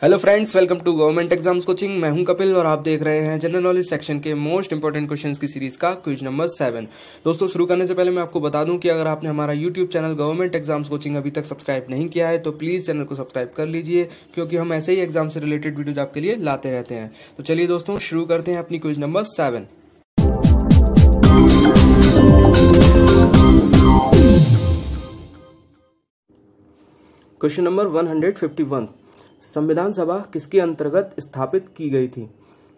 Hello friends, welcome to government exams coaching. मैं हूं कपिल और आप देख रहे हैं जनरल नॉलेज सेक्शन के मोस्ट इंपोर्टेंट क्वेश्चंस की सीरीज का क्विज नंबर 7। दोस्तों, शुरू करने से पहले मैं आपको बता दूं कि अगर आपने हमारा YouTube channel government exams coaching अभी तक सब्सक्राइब नहीं किया है तो प्लीज चैनल को सब्सक्राइब कर लीजिए, क्योंकि हम ऐसे ही एग्जाम से रिलेटेड वीडियोज आपके लिए लाते रहते हैं। तो चलिए दोस्तों, शुरू करते हैं अपनी क्विज नंबर 7। क्वेश्चन नंबर 151, संविधान सभा किसके अंतर्गत स्थापित की गई थी?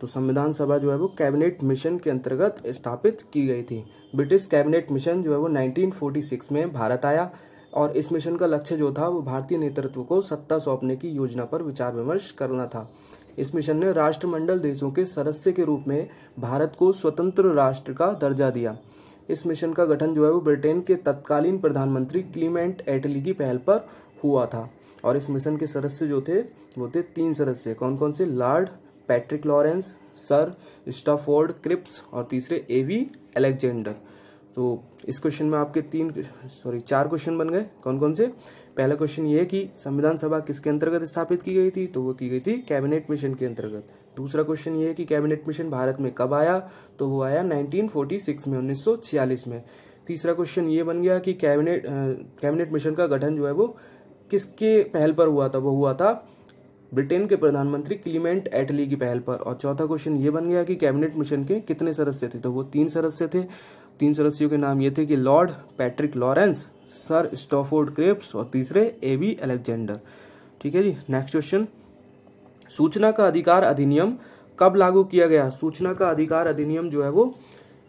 तो संविधान सभा जो है वो कैबिनेट मिशन के अंतर्गत स्थापित की गई थी। ब्रिटिश कैबिनेट मिशन जो है वो 1946 में भारत आया और इस मिशन का लक्ष्य जो था वो भारतीय नेतृत्व को सत्ता सौंपने की योजना पर विचार विमर्श करना था। इस मिशन ने राष्ट्रमंडल देशों के सदस्य के रूप में भारत को स्वतंत्र राष्ट्र का दर्जा दिया। इस मिशन का गठन जो है वो ब्रिटेन के तत्कालीन प्रधानमंत्री क्लीमेंट एटली की पहल पर हुआ था और इस मिशन के सदस्य जो थे वो थे 3 सदस्य। कौन कौन से? Lord Patrick Lawrence, Sir Stafford Cripps और तीसरे एवी अलेक्जेंडर। तो इस क्वेश्चन में आपके 4 क्वेश्चन बन गए। कौन कौन से? पहला क्वेश्चन ये कि संविधान सभा किसके अंतर्गत स्थापित की गई थी? तो वो की गई थी कैबिनेट मिशन के अंतर्गत। दूसरा क्वेश्चन ये है कि कैबिनेट मिशन भारत में कब आया? तो वो आया 1946 में, 1946 में। तीसरा क्वेश्चन ये बन गया कि कैबिनेट मिशन का गठन जो है वो किसके पहल पर हुआ था? वो हुआ था ब्रिटेन के प्रधानमंत्री क्लीमेंट एटली की पहल पर। और चौथा क्वेश्चन ये बन गया कि कैबिनेट मिशन के कितने सदस्य थे? तो वो 3 सदस्य थे। 3 सदस्यों के नाम ये थे कि Lord Patrick Lawrence, Sir Stafford Cripps और तीसरे एवी अलेक्जेंडर। ठीक है जी। नेक्स्ट क्वेश्चन, सूचना का अधिकार अधिनियम कब लागू किया गया? सूचना का अधिकार अधिनियम जो है वो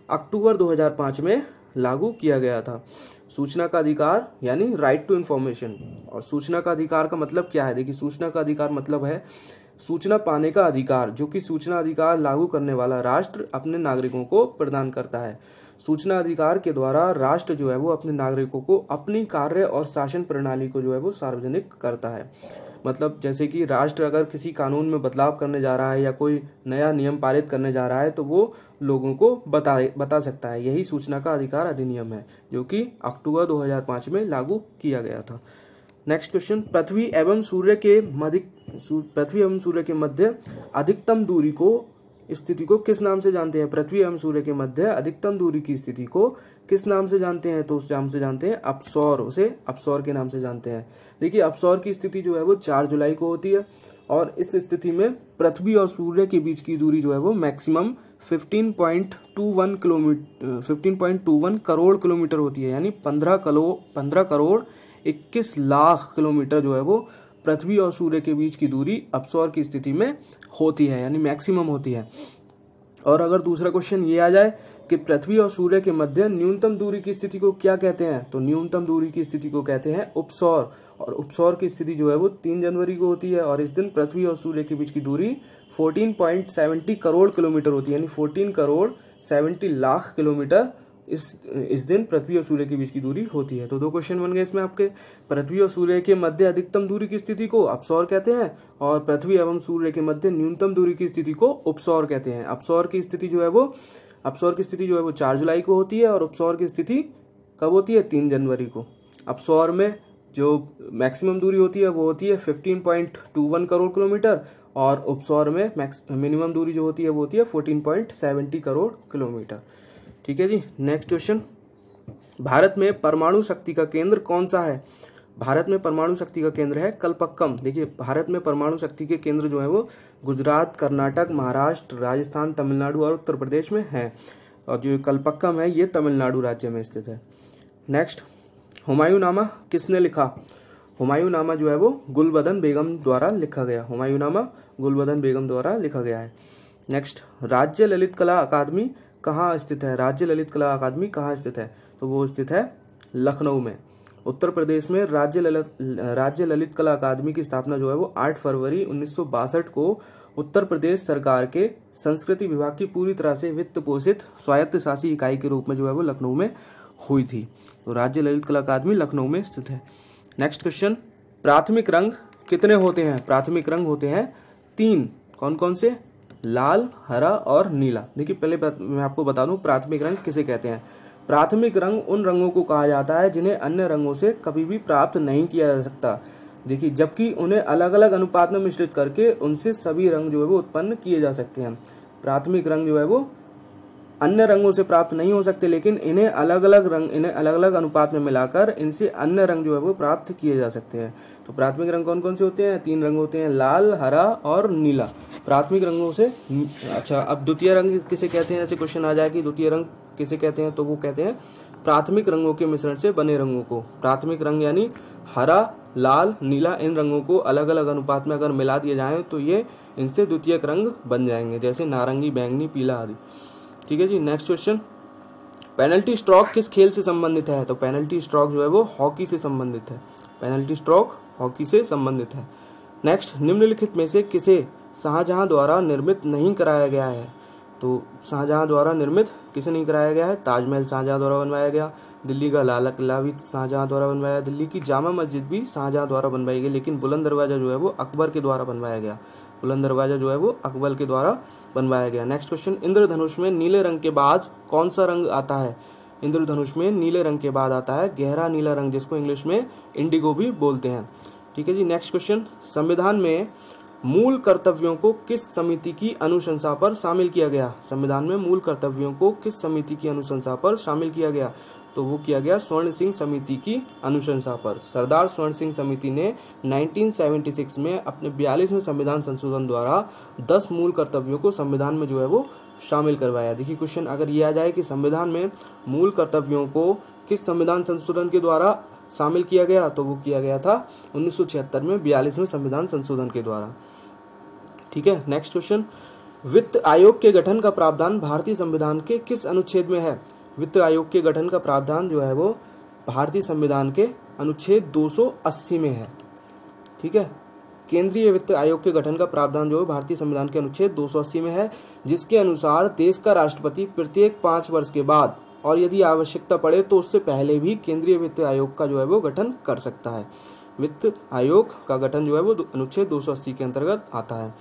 अक्टूबर 2005 में लागू किया गया था। सूचना का अधिकार यानी राइट टू इंफॉर्मेशन। और सूचना का अधिकार का मतलब क्या है? देखिए, सूचना का अधिकार मतलब है सूचना पाने का अधिकार, जो कि सूचना अधिकार लागू करने वाला राष्ट्र अपने नागरिकों को प्रदान करता है। सूचना अधिकार के द्वारा राष्ट्र जो है वो अपने नागरिकों को अपनी कार्य और शासन प्रणाली को जो है वो सार्वजनिक करता है। मतलब जैसे कि राष्ट्र अगर किसी कानून में बदलाव करने जा रहा है या कोई नया नियम पारित करने जा रहा है तो वो लोगों को बता सकता है। यही सूचना का अधिकार अधिनियम है, जो कि अक्टूबर 2005 में लागू किया गया था। नेक्स्ट क्वेश्चन, पृथ्वी एवं सूर्य के मध्य अधिकतम दूरी को स्थिति को किस नाम से जानते हैं? पृथ्वी एवं सूर्य के मध्य अधिकतम दूरी की स्थिति को किस नाम से जानते हैं? तो उस नाम से जानते हैं अपसौर। उसे अपसौर के नाम से जानते हैं। देखिए, अपसौर की स्थिति जो है वो 4 जुलाई को होती है और इस स्थिति में पृथ्वी और सूर्य के बीच की दूरी जो है वो मैक्सिमम 15.21 करोड़ किलोमीटर होती है। यानी 15 करोड़ 21 लाख किलोमीटर जो है वो पृथ्वी और सूर्य के बीच की दूरी अपसौर की स्थिति में होती है, यानी मैक्सिमम होती है। और अगर दूसरा क्वेश्चन ये आ जाए कि पृथ्वी और सूर्य के मध्य न्यूनतम दूरी की स्थिति को क्या कहते हैं? तो न्यूनतम दूरी की स्थिति को कहते हैं उपसौर। और उपसौर की स्थिति जो है वो 3 जनवरी को होती है और इस दिन पृथ्वी और सूर्य के बीच की दूरी 14.70 करोड़ किलोमीटर होती है। यानी 14 करोड़ 70 लाख किलोमीटर इस दिन पृथ्वी और सूर्य के बीच की दूरी होती है। तो 2 क्वेश्चन बन गए इसमें आपके। पृथ्वी और सूर्य के मध्य अधिकतम दूरी की स्थिति को अपसौर कहते हैं और पृथ्वी एवं सूर्य के मध्य न्यूनतम दूरी की स्थिति को उपसौर कहते हैं। अपसौर की स्थिति जो है वो 4 जुलाई को होती है और उपसौर की स्थिति कब होती है? 3 जनवरी को। अपसौर में जो मैक्सिमम दूरी होती है वो होती है 15.21 करोड़ किलोमीटर और उपसौर में मिनिमम दूरी जो होती है वो होती है 14.70 करोड़ किलोमीटर। ठीक है जी। नेक्स्ट क्वेश्चन, भारत में परमाणु शक्ति का केंद्र कौन सा है? भारत में परमाणु शक्ति का केंद्र है कलपक्कम। देखिए, भारत में परमाणु शक्ति के केंद्र जो है वो गुजरात, कर्नाटक, महाराष्ट्र, राजस्थान, तमिलनाडु और उत्तर प्रदेश में है। और जो कलपक्कम है ये तमिलनाडु राज्य में स्थित है। नेक्स्ट, हुमायूंनामा किसने लिखा? हुमायूंनामा जो है वो गुलबदन बेगम द्वारा लिखा गया। हुमायूंनामा गुलबदन बेगम द्वारा लिखा गया है। नेक्स्ट, राज्य ललित कला अकादमी कहाँ स्थित है? राज्य ललित कला अकादमी कहाँ स्थित है? तो वो स्थित है लखनऊ में। उत्तर प्रदेश में राज्य ललित कला अकादमी की स्थापना जो है वो 8 फरवरी 1962 को उत्तर प्रदेश सरकार के संस्कृति विभाग की पूरी तरह से वित्त पोषित स्वायत्त शासी इकाई के रूप में जो है वो लखनऊ में हुई थी। तो राज्य ललित कला अकादमी लखनऊ में स्थित है। नेक्स्ट क्वेश्चन, प्राथमिक रंग कितने होते हैं? प्राथमिक रंग होते हैं 3। कौन कौन से? लाल, हरा और नीला। देखिए, पहले मैं आपको बता दूं प्राथमिक रंग किसे कहते हैं। प्राथमिक रंग उन रंगों को कहा जाता है जिन्हें अन्य रंगों से कभी भी प्राप्त नहीं किया जा सकता। देखिए, जबकि उन्हें अलग अलग अनुपात में मिश्रित करके उनसे सभी रंग जो है वो उत्पन्न किए जा सकते हैं। प्राथमिक रंग जो है वो अन्य रंगों से प्राप्त नहीं हो सकते, लेकिन इन्हें अलग अलग अनुपात में मिलाकर इनसे अन्य रंग जो है वो प्राप्त किए जा सकते हैं। तो प्राथमिक रंग कौन कौन से होते हैं? 3 रंग होते हैं, लाल, हरा और नीला। प्राथमिक रंगों से अच्छा, अब द्वितीय रंग किसे कहते हैं? ऐसे क्वेश्चन आ जाए कि द्वितीय रंग किसे कहते हैं, तो वो कहते हैं प्राथमिक रंगों के मिश्रण से बने रंगों को। प्राथमिक रंग यानी हरा, लाल, नीला, इन रंगों को अलग अलग अनुपात में अगर मिला दिया जाए तो ये इनसे द्वितीयक रंग बन जाएंगे, जैसे नारंगी, बैंगनी, पीला आदि। ठीक है जी। नेक्स्ट क्वेश्चन, पेनल्टी स्ट्रोक किस खेल से संबंधित है? तो पेनल्टी स्ट्रोक जो है वो हॉकी से संबंधित है। पेनल्टी स्ट्रोक हॉकी से संबंधित है। नेक्स्ट, निम्नलिखित में से किसे शाहजहां द्वारा निर्मित नहीं कराया गया है? तो शाहजहां द्वारा निर्मित किसे नहीं कराया गया है? ताजमहल शाहजहां द्वारा बनवाया गया, दिल्ली का लाल किला भी शाहजहां द्वारा बनवाया, दिल्ली की जामा मस्जिद भी शाहजहां द्वारा बनवाई गई, लेकिन बुलंद दरवाजा जो है वो अकबर के द्वारा बनवाया गया। बुलंद दरवाजा जो है वो अकबर के द्वारा बनवाया गया। नेक्स्ट क्वेश्चन, इंद्रधनुष में नीले रंग के बाद कौन सा रंग आता है? इंद्रधनुष में नीले रंग के बाद आता है गहरा नीला रंग, जिसको इंग्लिश में इंडिगो भी बोलते हैं। ठीक है जी। नेक्स्ट क्वेश्चन, संविधान में मूल कर्तव्यों को किस समिति की अनुशंसा पर शामिल किया गया? संविधान में मूल कर्तव्यों को किस समिति की अनुशंसा पर शामिल किया गया? तो वो किया गया स्वर्ण सिंह समिति की अनुशंसा पर। सरदार स्वर्ण सिंह समिति ने 1976 में अपने 42वें संविधान संशोधन द्वारा 10 मूल कर्तव्यों को संविधान में जो है वो शामिल करवाया। देखिए, क्वेश्चन अगर ये आ जाए कि संविधान में मूल कर्तव्यों को किस संविधान संशोधन के द्वारा शामिल किया गया, तो वो किया गया था 1976 में 42वें संविधान संशोधन के द्वारा। ठीक है। नेक्स्ट क्वेश्चन, वित्त आयोग के गठन का प्रावधान भारतीय संविधान के किस अनुच्छेद में है? वित्त आयोग के गठन का प्रावधान जो है वो भारतीय संविधान के अनुच्छेद 280 में है। ठीक है। केंद्रीय वित्त आयोग के गठन का प्रावधान जो है भारतीय संविधान के अनुच्छेद 280 में है, जिसके अनुसार देश का राष्ट्रपति प्रत्येक 5 वर्ष के बाद और यदि आवश्यकता पड़े तो उससे पहले भी केंद्रीय वित्त आयोग का जो है वो गठन कर सकता है। वित्त आयोग का गठन जो है वो अनुच्छेद 280 के अंतर्गत आता है।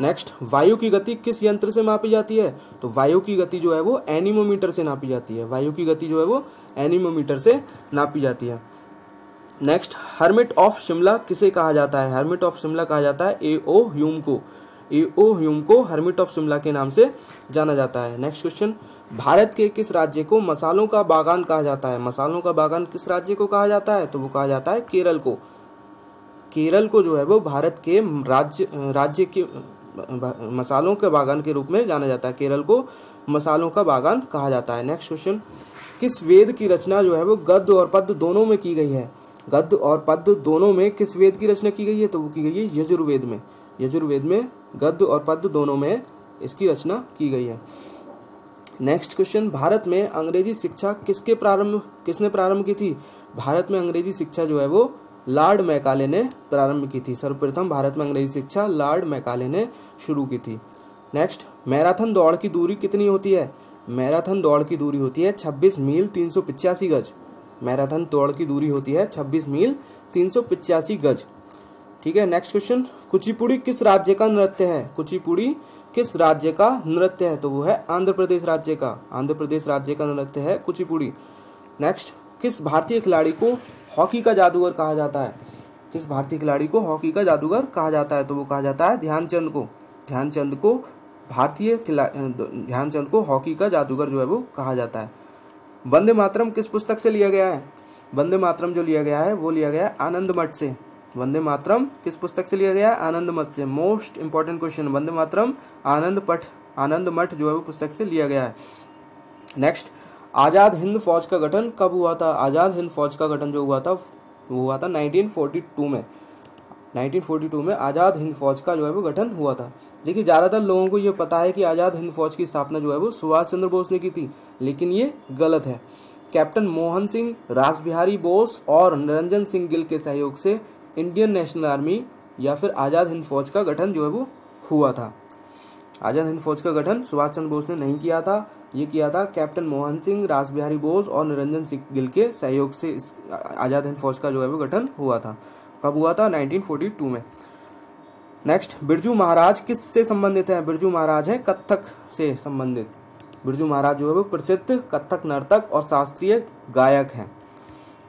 नेक्स्ट, वायु की गति किस यंत्र से मापी जाती है? तो वायु की गति जो है वो एनीमोमीटर से नापी जाती है। वायु की गति जो है वो एनीमोमीटर से नापी जाती है। नेक्स्ट, हर्मिट ऑफ शिमला किसे कहा जाता है? हर्मिट ऑफ शिमला कहा जाता है ए.ओ. ह्यूम को। ए.ओ. ह्यूम को हर्मिट ऑफ शिमला के नाम से जाना जाता है। नेक्स्ट क्वेश्चन, भारत के किस राज्य को मसालों का बागान कहा जाता है? मसालों का बागान किस राज्य को कहा जाता है? तो वो कहा जाता है केरल को। केरल को जो है वो भारत के राज्य के मसालों के बागान के रूप में जाना जाता है। केरल को मसालों का बागान कहा जाता है। नेक्स्ट क्वेश्चन, किस वेद की रचना जो है वो गद्य और पद्य दोनों में की गई है? गद्य और पद्य दोनों में किस वेद की रचना की गई है? तो वो की गई है यजुर्वेद में। यजुर्वेद में गद्य और पद्य दोनों में इसकी रचना की गई है। नेक्स्ट क्वेश्चन, भारत में अंग्रेजी शिक्षा किसने प्रारंभ की थी? भारत में अंग्रेजी शिक्षा जो है वो लॉर्ड मैकाले ने प्रारंभ की थी। सर्वप्रथम भारत में अंग्रेजी शिक्षा लॉर्ड मैकाले ने शुरू की थी। नेक्स्ट, मैराथन दौड़ की दूरी कितनी होती है? मैराथन दौड़ की दूरी होती है 26 मील 385 गज। मैराथन दौड़ की दूरी होती है 26 मील 385 गज। ठीक है। नेक्स्ट क्वेश्चन, कुचिपुड़ी किस राज्य का नृत्य है? कुचिपुड़ी किस राज्य का नृत्य है? तो वो है आंध्र प्रदेश राज्य का। आंध्र प्रदेश राज्य का नृत्य है कुचिपुड़ी। नेक्स्ट, किस भारतीय खिलाड़ी को हॉकी का जादूगर कहा जाता है? किस भारतीय खिलाड़ी को हॉकी का जादूगर कहा जाता है? तो वो कहा जाता है ध्यानचंद को। ध्यानचंद को हॉकी का जादूगर जो है वो कहा जाता है। वंदे मातरम किस पुस्तक से लिया गया है? वंदे मातरम जो लिया गया है वो लिया गया है आनंद मठ से। वंदे मातरम किस पुस्तक से लिया गया है? आनंद मठ से। Most important question, Vande Mataram आनंद मठ जो है वो पुस्तक से लिया गया है। नेक्स्ट, आजाद हिंद फौज का गठन कब हुआ था? आजाद हिंद फौज का गठन जो हुआ था वो हुआ था 1942 में। 1942 में आजाद हिंद फौज का जो है वो गठन हुआ था। देखिए, ज्यादातर लोगों को ये पता है कि आजाद हिंद फौज की स्थापना जो है वो सुभाष चंद्र बोस ने की थी, लेकिन ये गलत है। कैप्टन मोहन सिंह, रासबिहारी बोस और निरंजन सिंह गिल के सहयोग से इंडियन नेशनल आर्मी या फिर आजाद हिंद फौज का गठन जो है वो हुआ था। आजाद हिंद फौज का गठन सुभाष चंद्र बोस ने नहीं किया था, ये किया था कैप्टन मोहन सिंह, रासबिहारी बोस और निरंजन सिंह गिल के सहयोग से इस आजाद हिंद फौज का जो है वो गठन हुआ था। कब हुआ था? 1942 में। नेक्स्ट, बिरजू महाराज किस से संबंधित है? बिरजू महाराज है कथक से संबंधित। बिरजू महाराज जो है वो प्रसिद्ध कथक नर्तक और शास्त्रीय गायक हैं।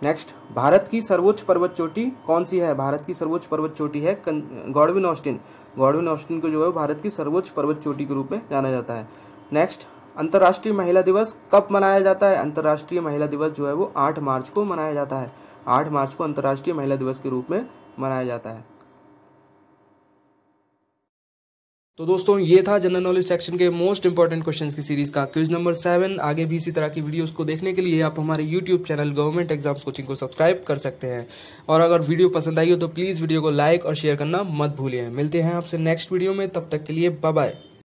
नेक्स्ट, भारत की सर्वोच्च पर्वत चोटी कौन सी है? भारत की सर्वोच्च पर्वत चोटी है गॉडविन ऑस्टिन। गॉडविन ऑस्टिन को जो है भारत की सर्वोच्च पर्वत चोटी के रूप में जाना जाता है। नेक्स्ट, अंतर्राष्ट्रीय महिला दिवस कब मनाया जाता है? अंतर्राष्ट्रीय महिला दिवस जो है वो 8 मार्च को मनाया जाता है। 8 मार्च को अंतर्राष्ट्रीय महिला दिवस के रूप में मनाया जाता है। तो दोस्तों, ये था जनरल नॉलेज सेक्शन के मोस्ट इंपॉर्टेंट क्वेश्चंस की सीरीज का क्विज नंबर 7। आगे भी इसी तरह की वीडियोस को देखने के लिए आप हमारे YouTube channel government exams coaching को सब्सक्राइब कर सकते हैं। और अगर वीडियो पसंद आई हो तो प्लीज वीडियो को लाइक और शेयर करना मत भूलिए। मिलते हैं आपसे नेक्स्ट वीडियो में, तब तक के लिए बाय बाय।